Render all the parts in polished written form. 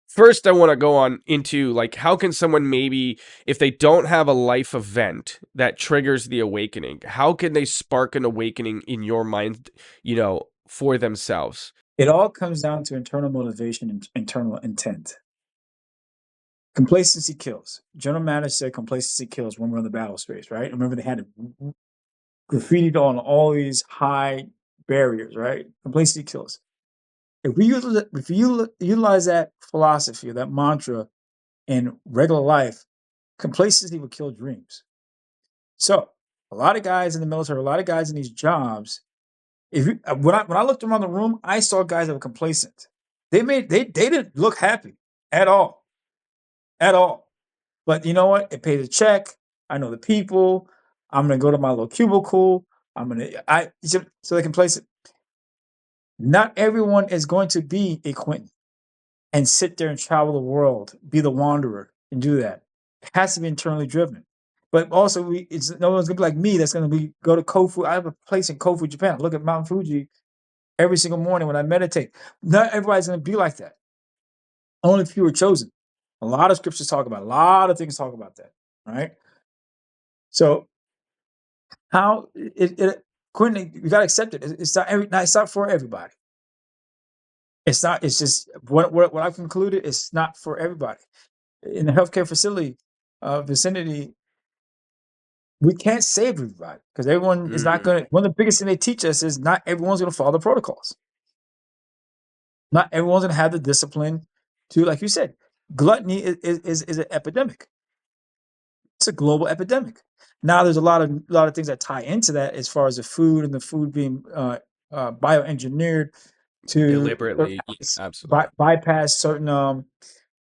first I want to go on into like how can someone maybe if they don't have a life event that triggers the awakening, how can they spark an awakening in your mind, for themselves? It all comes down to internal motivation and internal intent. Complacency kills. General Manager said complacency kills when we're on the battle space, right? Remember they had it graffitied on all these high barriers, right? Complacency kills. If you utilize that philosophy or that mantra in regular life, complacency will kill dreams. So a lot of guys in the military, a lot of guys in these jobs, when I looked around the room, I saw guys that were complacent. They didn't look happy at all, at all. But you know what? It pays a check. I know the people. I'm gonna go to my little cubicle. So they complacent. Not everyone is going to be a Quinton and sit there and travel the world, be the wanderer, and do that. It has to be internally driven. But also, it's no one's gonna be like me. That's gonna be go to Kofu. I have a place in Kofu, Japan. I look at Mount Fuji every single morning when I meditate. Not everybody's gonna be like that. Only few are chosen. A lot of scriptures talk about. It. A lot of things talk about that. Right. So how it Quentin, you gotta accept it. It's not for everybody. It's not. It's just what I've concluded. It's not for everybody. In the healthcare facility vicinity, we can't save everybody because everyone is not Mm. going to. One of the biggest things they teach us is not everyone's going to follow the protocols. Not everyone's going to have the discipline to, like you said, gluttony is an epidemic. It's a global epidemic. Now, there's a lot of things that tie into that as far as the food and the food being bioengineered to Deliberately, absolutely. bypass certain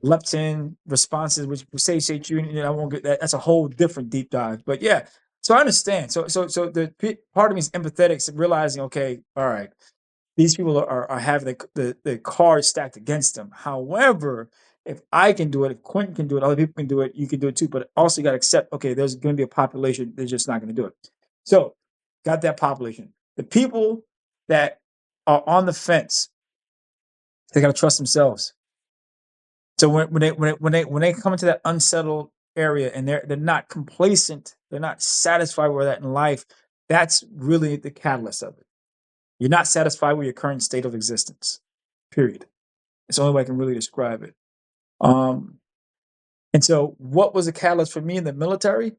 leptin responses, which satiate you. And I won't get that. That's a whole different deep dive. But yeah, so I understand. So the part of me is empathetic, so realizing, okay, all right, these people are having the cards stacked against them. However, if I can do it, if Quentin can do it, other people can do it, you can do it too. But also, you got to accept, okay, there's going to be a population that's just not going to do it. So, got that population. The people that are on the fence, they got to trust themselves. So when they come into that unsettled area and they're not complacent, they're not satisfied with that in life, that's really the catalyst of it. You're not satisfied with your current state of existence. Period. It's the only way I can really describe it. Um, and so what was the catalyst for me in the military?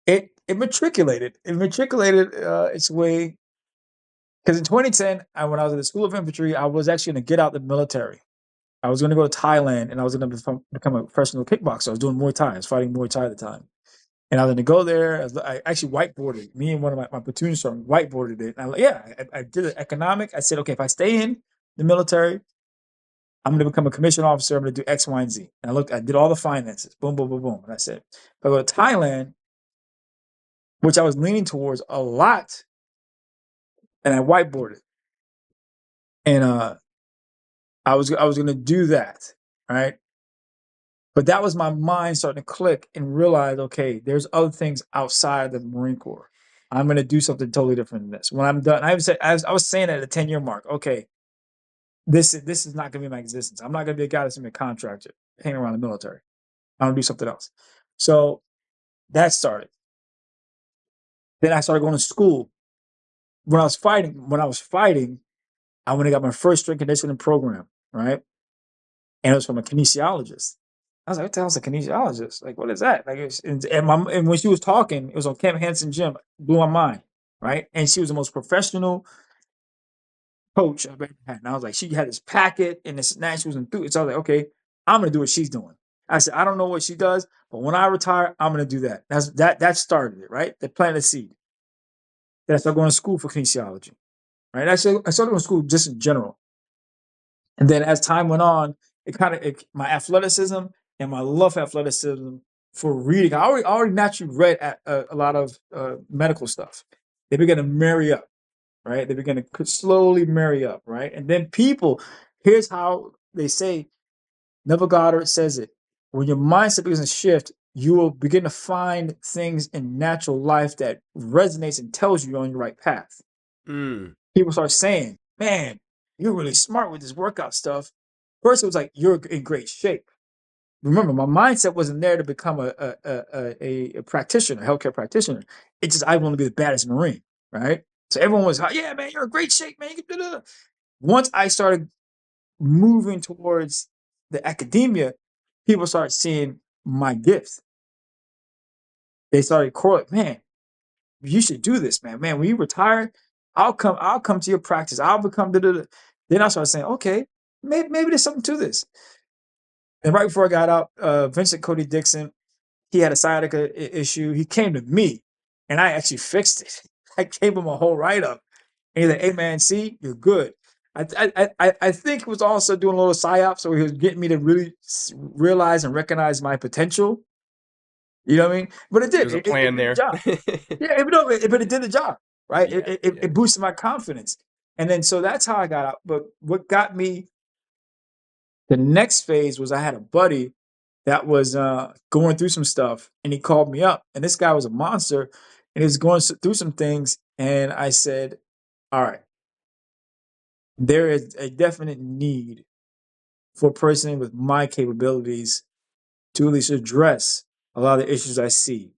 It matriculated. It matriculated its way because in 2010, when I was at the School of Infantry, I was actually going to get out the military. I was going to go to Thailand and I was going to become a professional kickboxer. I was doing Muay Thai. I was fighting Muay Thai at the time. And I was going to go there. I actually whiteboarded. Me and one of my platoon sergeants whiteboarded it. And I did it economic. I said, okay, if I stay in the military, I'm going to become a commissioned officer. I'm going to do X, Y, and Z. And I did all the finances. Boom, boom, boom, boom. And I said, if I go to Thailand, which I was leaning towards a lot, and I whiteboarded. And I was going to do that, right? But that was my mind starting to click and realize, okay, there's other things outside of the Marine Corps. I'm going to do something totally different than this. When I'm done, I was saying at the 10-year mark, okay, this is not going to be my existence. I'm not going to be a guy that's going to be a contractor hanging around the military. I'm going to do something else. So that started. Then I started going to school. When I was fighting, I went and got my first strength conditioning program, right? And it was from a kinesiologist. I was like, what the hell's a kinesiologist? Like, what is that? Like, and when she was talking, it was on Camp Hansen Gym. Blew my mind, right? And she was the most professional coach I've ever had. And I was like, she had this packet and this, now she was enthused. So I was like, okay, I'm gonna do what she's doing. I said, I don't know what she does, but when I retire, I'm gonna do that. That started it, right? They planted a seed. Then I started going to school for kinesiology, right? I started going to school just in general. And then as time went on, my athleticism and my love for athleticism for reading. I already naturally read a lot of medical stuff. They began to marry up, right? They began to slowly marry up, right? And then here's how they say, Neville Goddard says it. When your mindset begins to shift, you will begin to find things in natural life that resonates and tells you you're on your right path. Mm. People start saying, man, you're really smart with this workout stuff. First, it was like, you're in great shape. Remember, my mindset wasn't there to become a practitioner, a healthcare practitioner. It's just I want to be the baddest Marine, right? So everyone was, yeah, man, you're in great shape, man. Once I started moving towards the academia, people started seeing my gifts. They started correlating, man, you should do this, man. Man, when you retire, I'll come to your practice. I'll become da. Then I started saying, okay, maybe there's something to this. And right before I got out, Vincent Cody Dixon, he had a sciatica issue. He came to me, and I actually fixed it. I gave him a whole write up, and he's like, "Hey man, see, you're good." I think he was also doing a little psyop, so he was getting me to really realize and recognize my potential. You know what I mean? But it did. There's a It plan did the there. job. Yeah, but it did the job, right? Yeah, yeah. It boosted my confidence, and then so that's how I got out. But what got me the next phase was I had a buddy that was going through some stuff, and he called me up, and this guy was a monster, and he was going through some things, and I said, "All right, there is a definite need for a person with my capabilities to at least address a lot of the issues I see."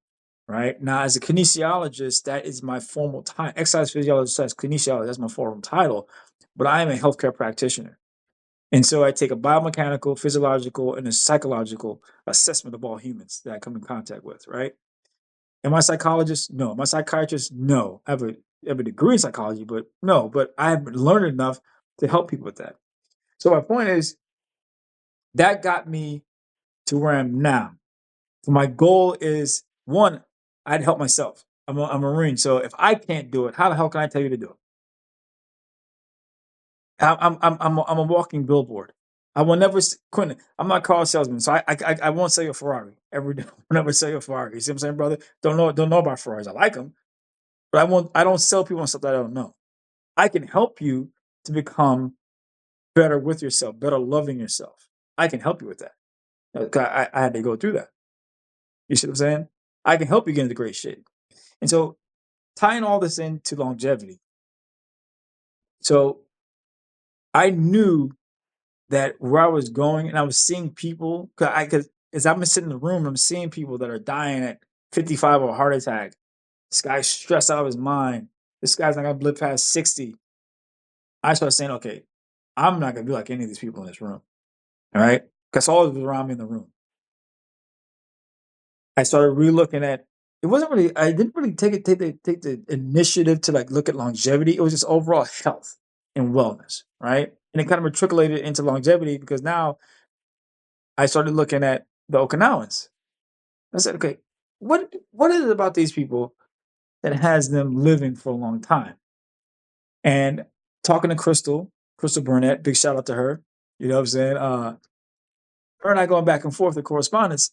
Right now, as a kinesiologist, that is my formal title. Exercise physiologist, kinesiologist, that's my formal title. But I am a healthcare practitioner. And so I take a biomechanical, physiological, and a psychological assessment of all humans that I come in contact with, right? Am I a psychologist? No. Am I a psychiatrist? No. I have a degree in psychology, but no, but I've learned enough to help people with that. So my point is that got me to where I am now. So my goal is one, I'd help myself. I'm a Marine. So if I can't do it, how the hell can I tell you to do it? I'm a walking billboard. I will never, Quinton. I'm not a car salesman, so I won't sell you a Ferrari every day. I'll never sell you a Ferrari. You see what I'm saying, brother? Don't know about Ferraris. I like them, but I don't sell people on stuff that I don't know. I can help you to become better with yourself, better loving yourself. I can help you with that. I had to go through that. You see what I'm saying? I can help you get into great shape. And so tying all this into longevity. So I knew that where I was going, and I was seeing people because as I'm sitting in the room, I'm seeing people that are dying at 55 of a heart attack. This guy's stressed out of his mind. This guy's not gonna live past 60. I started saying, okay, I'm not gonna be like any of these people in this room. All right. Because all of was around me in the room. I started re-looking at it wasn't really I didn't really take the initiative to like look at longevity. It was just overall health and wellness, right? And it kind of matriculated into longevity because now I started looking at the Okinawans. I said, okay, what is it about these people that has them living for a long time? And talking to Crystal Burnett, big shout out to her. You know what I'm saying? Her and I going back and forth the correspondence.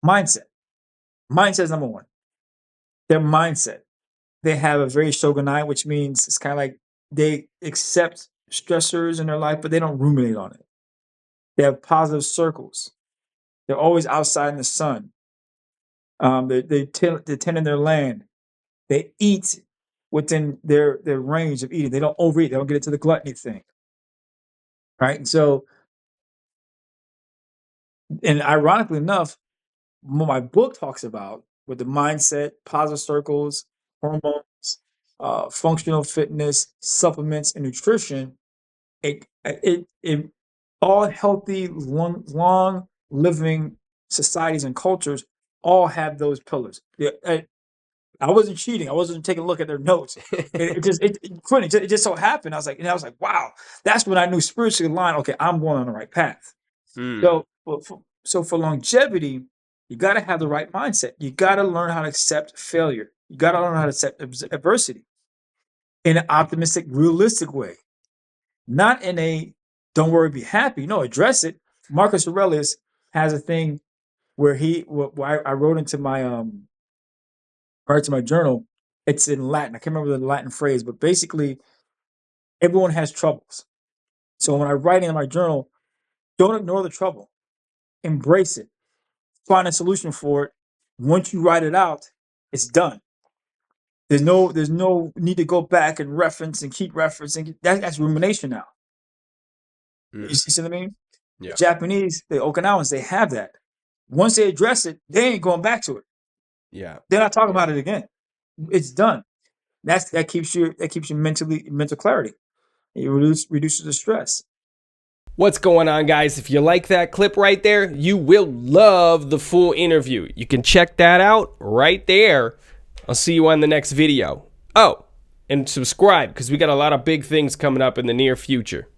Mindset. Mindset is number one. Their mindset. They have a very shogunai, which means it's kind of like they accept stressors in their life, but they don't ruminate on it. They have positive circles. They're always outside in the sun. They tend in their land. They eat within their range of eating. They don't overeat. They don't get into the gluttony thing, right? And so, and ironically enough, what my book talks about with the mindset, positive circles, hormones, functional fitness, supplements, and nutrition, it all healthy, long living societies and cultures all have those pillars. Yeah, I wasn't cheating. I wasn't taking a look at their notes. It just so happened. I was like, wow. That's when I knew spiritually aligned. Okay, I'm going on the right path. Hmm. So for longevity, you got to have the right mindset. You got to learn how to accept failure. You got to learn how to accept adversity in an optimistic, realistic way, not in a "don't worry, be happy." No, address it. Marcus Aurelius has a thing where I wrote into my part to my journal. It's in Latin. I can't remember the Latin phrase, but basically, everyone has troubles. So when I write in my journal, don't ignore the trouble. Embrace it. Find a solution for it. Once you write it out, it's done. There's no need to go back and reference and keep referencing. That's rumination now. You see what I mean? The Yeah. Japanese, the Okinawans, they have that. Once they address it, they ain't going back to it. Yeah. They're not talking Yeah. about it again. It's done. That keeps you mental clarity. It reduces the stress. What's going on, guys? If you like that clip right there, you will love the full interview. You can check that out right there. I'll see you on the next video. Oh, and subscribe because we got a lot of big things coming up in the near future.